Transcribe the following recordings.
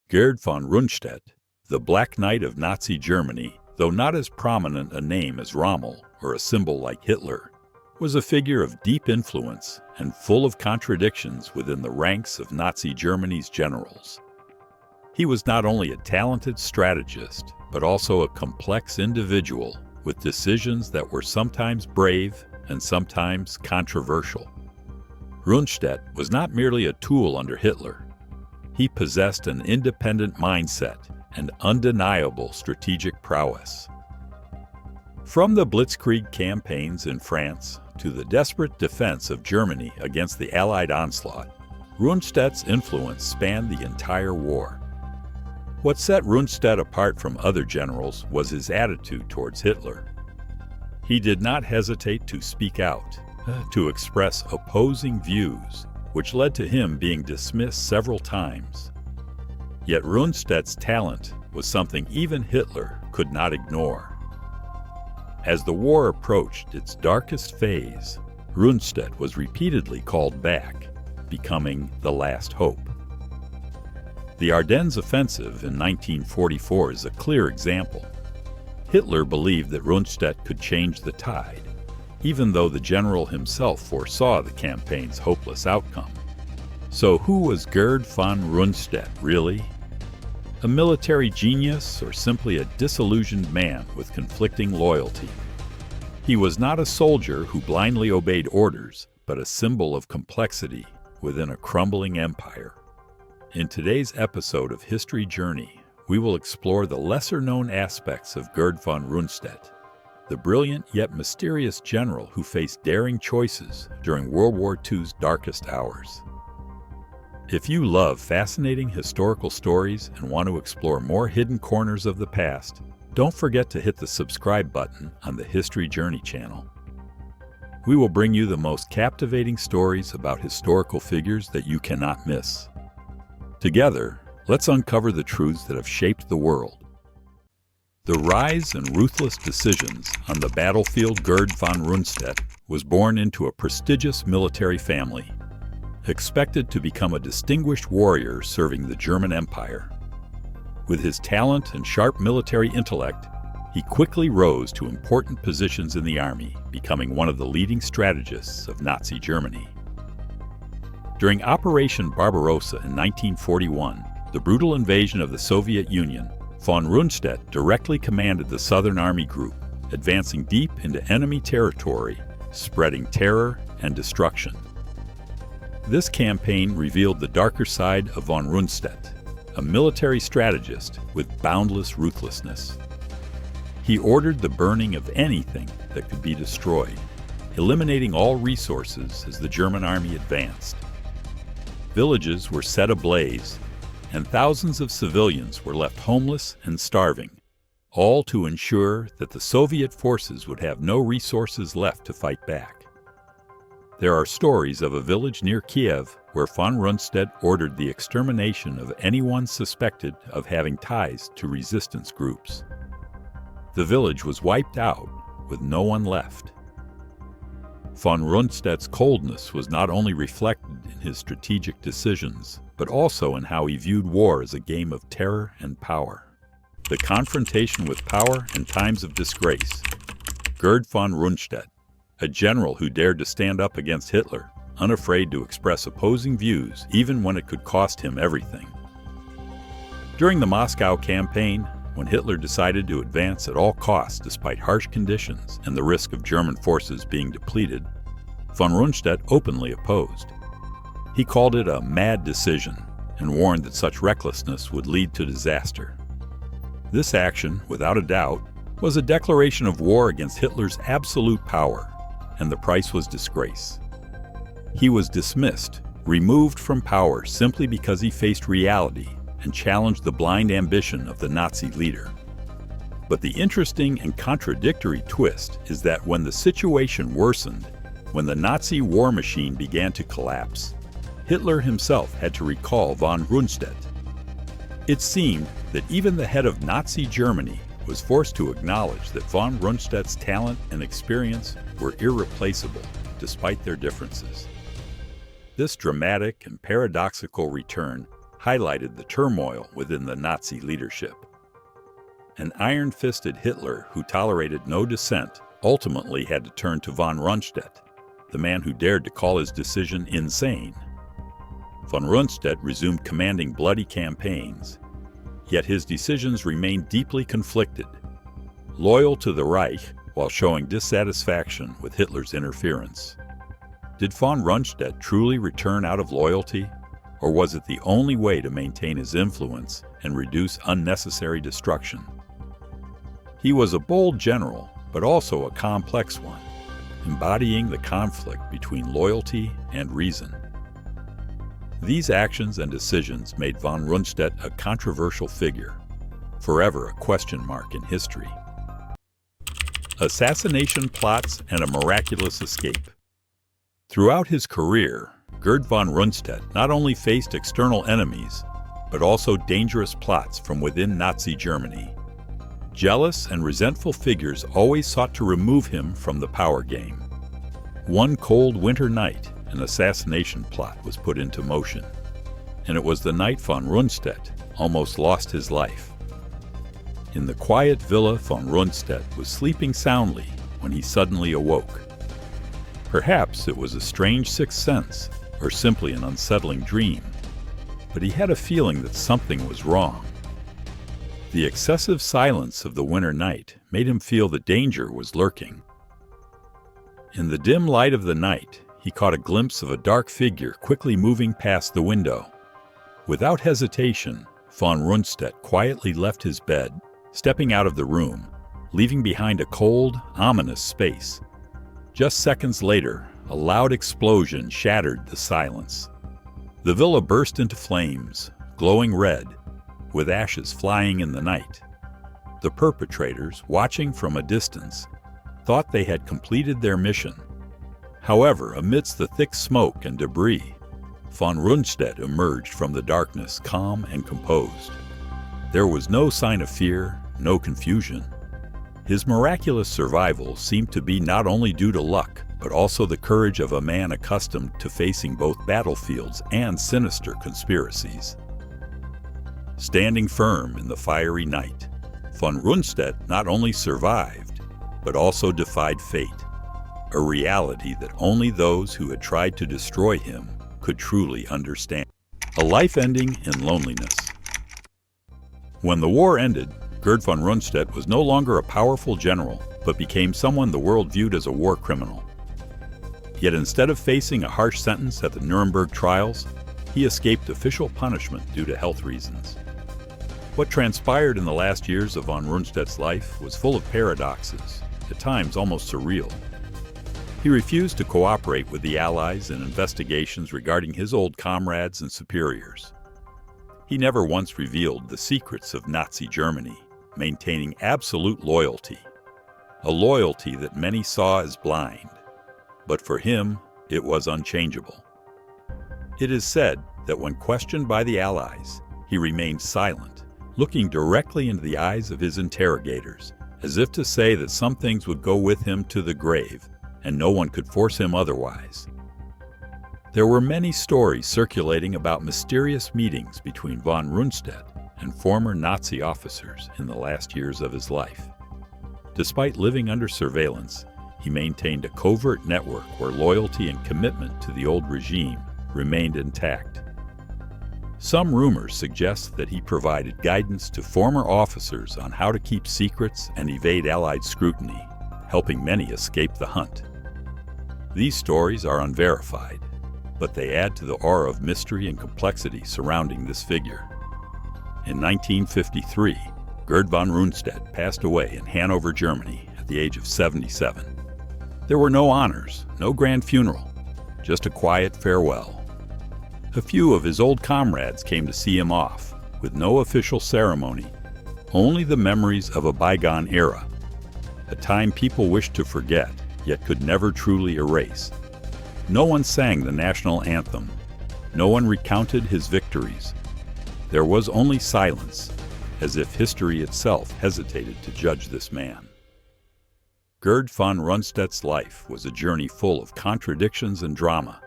Gerd von Rundstedt, the Black Knight of Nazi Germany, though not as prominent a name as Rommel or a symbol like Hitler, was a figure of deep influence and full of contradictions within the ranks of Nazi Germany's generals. He was not only a talented strategist, but also a complex individual with decisions that were sometimes brave and sometimes controversial. Rundstedt was not merely a tool under Hitler. He possessed an independent mindset and undeniable strategic prowess. From the Blitzkrieg campaigns in France to the desperate defense of Germany against the Allied onslaught, Rundstedt's influence spanned the entire war. What set Rundstedt apart from other generals was his attitude towards Hitler. He did not hesitate to speak out, to express opposing views, which led to him being dismissed several times. Yet Rundstedt's talent was something even Hitler could not ignore. As the war approached its darkest phase, Rundstedt was repeatedly called back, becoming the last hope. The Ardennes offensive in 1944 is a clear example. Hitler believed that Rundstedt could change the tide, even though the general himself foresaw the campaign's hopeless outcome. So who was Gerd von Rundstedt, really? A military genius or simply a disillusioned man with conflicting loyalty? He was not a soldier who blindly obeyed orders, but a symbol of complexity within a crumbling empire. In today's episode of History Journey, we will explore the lesser-known aspects of Gerd von Rundstedt, the brilliant yet mysterious general who faced daring choices during World War II's darkest hours. If you love fascinating historical stories and want to explore more hidden corners of the past, don't forget to hit the subscribe button on the History Journey channel. We will bring you the most captivating stories about historical figures that you cannot miss. Together, let's uncover the truths that have shaped the world. The rise and ruthless decisions on the battlefield. Gerd von Rundstedt was born into a prestigious military family, expected to become a distinguished warrior serving the German Empire. With his talent and sharp military intellect, he quickly rose to important positions in the army, becoming one of the leading strategists of Nazi Germany. During Operation Barbarossa in 1941, the brutal invasion of the Soviet Union, von Rundstedt directly commanded the Southern Army Group, advancing deep into enemy territory, spreading terror and destruction. This campaign revealed the darker side of von Rundstedt, a military strategist with boundless ruthlessness. He ordered the burning of anything that could be destroyed, eliminating all resources as the German army advanced. Villages were set ablaze, and thousands of civilians were left homeless and starving, all to ensure that the Soviet forces would have no resources left to fight back. There are stories of a village near Kiev where von Rundstedt ordered the extermination of anyone suspected of having ties to resistance groups. The village was wiped out, with no one left. Von Rundstedt's coldness was not only reflected in his strategic decisions, but also in how he viewed war as a game of terror and power. The confrontation with power in times of disgrace. Gerd von Rundstedt, a general who dared to stand up against Hitler, unafraid to express opposing views even when it could cost him everything. During the Moscow campaign, when Hitler decided to advance at all costs despite harsh conditions and the risk of German forces being depleted, von Rundstedt openly opposed. He called it a mad decision and warned that such recklessness would lead to disaster. This action, without a doubt, was a declaration of war against Hitler's absolute power, and the price was disgrace. He was dismissed, removed from power simply because he faced reality and challenged the blind ambition of the Nazi leader. But the interesting and contradictory twist is that when the situation worsened, when the Nazi war machine began to collapse, Hitler himself had to recall von Rundstedt. It seemed that even the head of Nazi Germany was forced to acknowledge that von Rundstedt's talent and experience were irreplaceable, despite their differences. This dramatic and paradoxical return highlighted the turmoil within the Nazi leadership. An iron-fisted Hitler who tolerated no dissent ultimately had to turn to von Rundstedt, the man who dared to call his decision insane. Von Rundstedt resumed commanding bloody campaigns, yet his decisions remained deeply conflicted, loyal to the Reich while showing dissatisfaction with Hitler's interference. Did von Rundstedt truly return out of loyalty, or was it the only way to maintain his influence and reduce unnecessary destruction? He was a bold general, but also a complex one, embodying the conflict between loyalty and reason. These actions and decisions made von Rundstedt a controversial figure, forever a question mark in history. Assassination plots and a miraculous escape. Throughout his career, Gerd von Rundstedt not only faced external enemies, but also dangerous plots from within Nazi Germany. Jealous and resentful figures always sought to remove him from the power game. One cold winter night, an assassination plot was put into motion, and it was the night von Rundstedt almost lost his life. In the quiet villa, von Rundstedt was sleeping soundly when he suddenly awoke. Perhaps it was a strange sixth sense, or simply an unsettling dream, but he had a feeling that something was wrong. The excessive silence of the winter night made him feel that danger was lurking. In the dim light of the night, he caught a glimpse of a dark figure quickly moving past the window. Without hesitation, von Rundstedt quietly left his bed, stepping out of the room, leaving behind a cold, ominous space. Just seconds later, a loud explosion shattered the silence. The villa burst into flames, glowing red, with ashes flying in the night. The perpetrators, watching from a distance, thought they had completed their mission. However, amidst the thick smoke and debris, von Rundstedt emerged from the darkness calm and composed. There was no sign of fear, no confusion. His miraculous survival seemed to be not only due to luck, but also the courage of a man accustomed to facing both battlefields and sinister conspiracies. Standing firm in the fiery night, von Rundstedt not only survived, but also defied fate, a reality that only those who had tried to destroy him could truly understand. A life ending in loneliness. When the war ended, Gerd von Rundstedt was no longer a powerful general, but became someone the world viewed as a war criminal. Yet instead of facing a harsh sentence at the Nuremberg trials, he escaped official punishment due to health reasons. What transpired in the last years of von Rundstedt's life was full of paradoxes, at times almost surreal. He refused to cooperate with the Allies in investigations regarding his old comrades and superiors. He never once revealed the secrets of Nazi Germany, maintaining absolute loyalty, a loyalty that many saw as blind, but for him, it was unchangeable. It is said that when questioned by the Allies, he remained silent, looking directly into the eyes of his interrogators, as if to say that some things would go with him to the grave, and no one could force him otherwise. There were many stories circulating about mysterious meetings between von Rundstedt and former Nazi officers in the last years of his life. Despite living under surveillance, he maintained a covert network where loyalty and commitment to the old regime remained intact. Some rumors suggest that he provided guidance to former officers on how to keep secrets and evade Allied scrutiny, helping many escape the hunt. These stories are unverified, but they add to the aura of mystery and complexity surrounding this figure. In 1953, Gerd von Rundstedt passed away in Hanover, Germany, at the age of 77. There were no honors, no grand funeral, just a quiet farewell. A few of his old comrades came to see him off, with no official ceremony, only the memories of a bygone era, a time people wished to forget, yet could never truly erase. No one sang the national anthem. No one recounted his victories. There was only silence, as if history itself hesitated to judge this man. Gerd von Rundstedt's life was a journey full of contradictions and drama,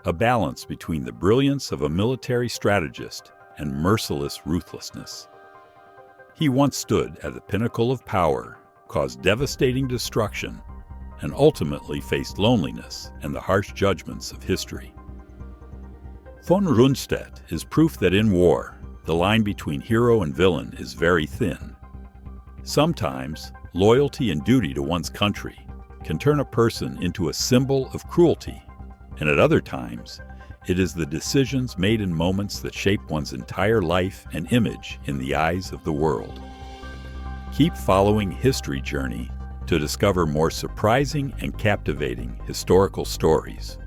a balance between the brilliance of a military strategist and merciless ruthlessness. He once stood at the pinnacle of power, caused devastating destruction, and ultimately faced loneliness and the harsh judgments of history. Von Rundstedt is proof that in war, the line between hero and villain is very thin. Sometimes, loyalty and duty to one's country can turn a person into a symbol of cruelty, and at other times, it is the decisions made in moments that shape one's entire life and image in the eyes of the world. Keep following History Journey to discover more surprising and captivating historical stories.